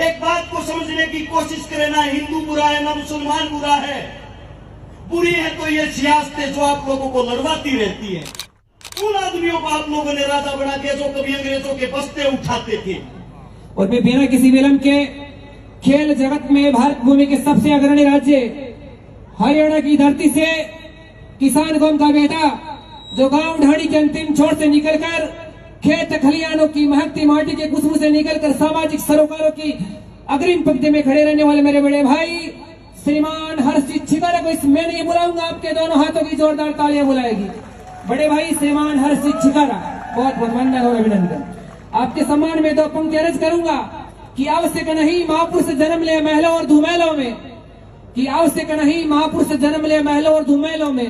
एक बात को समझने की कोशिश करें, ना हिंदू बुरा है ना मुसलमान बुरा है। बुरी है तो ये सियासतें जो आप लोगों को लड़वाती रहती है। उन आदमियों को आप लोगों ने राजा बना दिया जो कभी अंग्रेजों के बस्ते उठाते थे। और मैं बिना किसी विलंब के खेल जगत में भारत भूमि के सबसे अग्रणी राज्य हरियाणा की धरती से किसान कौम का बेटा जो गांव ढाणी के अंतिम छोर से निकलकर खेत खलियानों की महकती माटी के खुशबू से निकलकर सामाजिक सरोकारों की अग्रिम पंक्ति में खड़े रहने वाले मेरे बड़े भाई श्रीमान हर्षित छिकारा को इस मैं नहीं बुलाऊंगा, आपके दोनों हाथों की जोरदार तालियां बुलाएगी। बड़े भाई श्रीमान हर्षित छिकारा, बहुत बहुत वंदन और अभिनंदन। आपके सम्मान में दो पंक्ति अर्ज करूंगा कि आवश्यक नहीं महापुरुष जन्म ले महलों और धूमेलों में, कि आवश्यक नहीं महापुरुष जन्म ले महलों और धूमेलों में,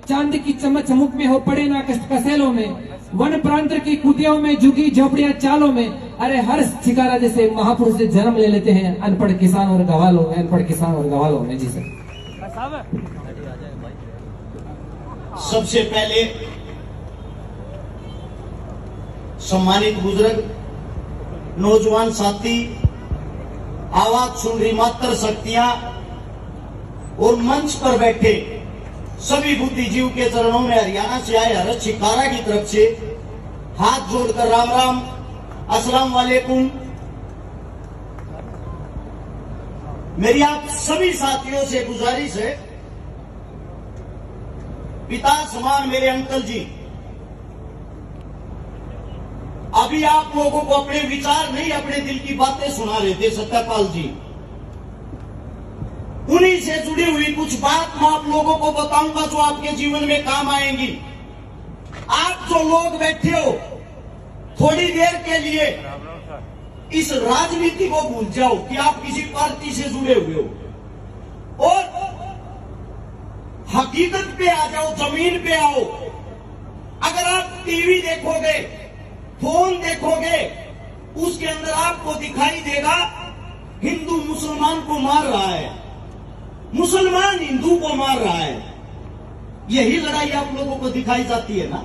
चांदी की चमक चमुक में हो पड़े ना कष्ट कसेलों में, वन प्रांत की कुटियाओं में झुकी झोपड़ियां चालों में। अरे हर्ष छिकारा जैसे महापुरुष से जन्म ले लेते हैं अनपढ़ किसान और गवालों में, अनपढ़ किसान और गवालों में। जी सर। सबसे पहले सम्मानित बुजुर्ग, नौजवान साथी, आवाज सुन रही मात्र शक्तियां और मंच पर बैठे सभी बुद्धिजीव के चरणों में हरियाणा से आए हर्ष छिकारा की तरफ से हाथ जोड़कर राम राम, अस्सलाम वालेकुम। मेरी आप सभी साथियों से गुजारिश है, पिता समान मेरे अंकल जी, अभी आप लोगों को अपने विचार नहीं अपने दिल की बातें सुना रहे थे सत्यपाल जी। उन्हीं से जुड़ी हुई कुछ बात मैं आप लोगों को बताऊंगा जो आपके जीवन में काम आएंगी। आप जो लोग बैठे हो, थोड़ी देर के लिए इस राजनीति को भूल जाओ कि आप किसी पार्टी से जुड़े हुए हो और हकीकत पे आ जाओ, जमीन पे आओ। अगर आप टीवी देखोगे, फोन देखोगे, उसके अंदर आपको दिखाई देगा हिंदू मुसलमान को मार रहा है, मुसलमान हिंदू को मार रहा है। यही लड़ाई आप लोगों को दिखाई जाती है ना।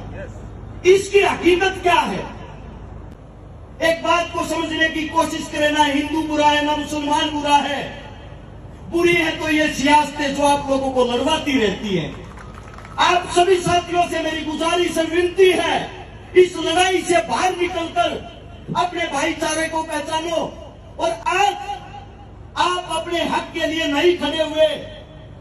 इसकी हकीकत क्या है? एक बात को समझने की कोशिश करें, ना हिंदू बुरा है ना मुसलमान बुरा है। बुरी है तो ये सियासतें जो आप लोगों को लड़वाती रहती है। आप सभी साथियों से मेरी गुजारिश है, विनती है, इस लड़ाई से बाहर निकलकर अपने भाईचारे को पहचानो। और आज आप अपने हक के लिए नहीं खड़े हुए,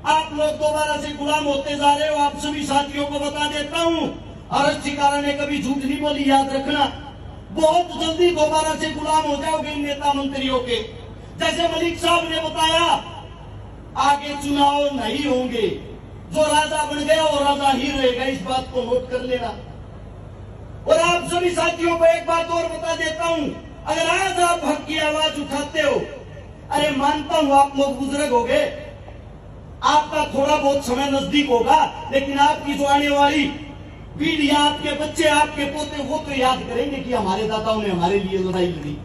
आप लोग दोबारा से गुलाम होते जा रहे हो। आप सभी साथियों को बता देता हूं, हर्ष छिकारा ने कभी झूठ नहीं बोली, याद रखना। बहुत जल्दी दोबारा से गुलाम हो जाओगे इन नेता मंत्रियों के। जैसे मलिक साहब ने बताया, आगे चुनाव नहीं होंगे, जो राजा बन गया वो राजा ही रहेगा, इस बात को नोट कर लेना। और आप सभी साथियों को एक बात और बता देता हूं, अगर आज आप हक की आवाज उठाते हो, अरे मानता हूं आप लोग बुजुर्ग हो गए, आपका थोड़ा बहुत समय नजदीक होगा, लेकिन आपकी जो आने वाली पीढ़ियां, आपके बच्चे, आपके पोते, वो तो याद करेंगे कि हमारे दादाओं ने हमारे लिए लड़ाई लड़ी।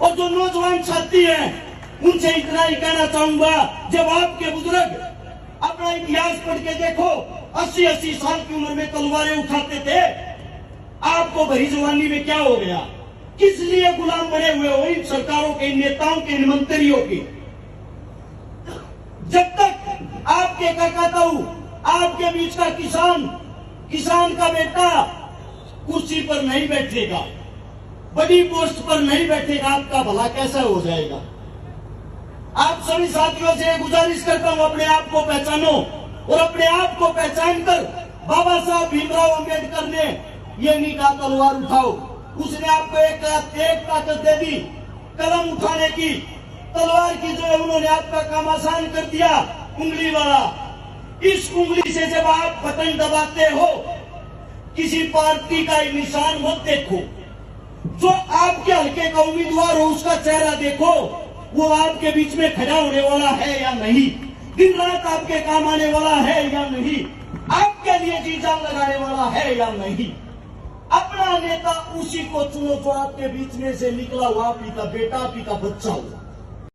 और जो नौजवान साथी हैं, उनसे इतना ही कहना चाहूंगा, जब आपके बुजुर्ग अपना इतिहास पढ़ के देखो, 80-80 साल की उम्र में तलवारें उठाते थे, आपको भरी जवानी में क्या हो गया? किस लिए गुलाम बने हुए हो इन सरकारों के, इन नेताओं के, इन मंत्रियों के? जब तक आपके काका ताऊ, आपके बीच का किसान का बेटा कुर्सी पर नहीं बैठेगा, बड़ी पोस्ट पर नहीं बैठेगा, आपका भला कैसा हो जाएगा? आप सभी साथियों से गुजारिश करता हूं, अपने आप को पहचानो। और अपने आप को पहचान कर बाबा साहब भीमराव अंबेडकर ने ये नहीं कहा तलवार उठाओ, उसने आपको एक ताकत दे दी कलम उठाने की। तलवार की जो है उन्होंने आपका काम आसान कर दिया, उंगली वाला। इस उंगली से जब आप बटन दबाते हो, किसी पार्टी का निशान मत देखो, जो आपके हल्के का उम्मीदवार हो उसका चेहरा देखो, वो आपके बीच में खड़ा होने वाला है या नहीं, दिन रात आपके काम आने वाला है या नहीं, आपके लिए जी जान लगाने वाला है या नहीं। अपना नेता उसी को चुनो जो आपके बीच में से निकला हुआ, आपका बेटा, आपका बच्चा हो।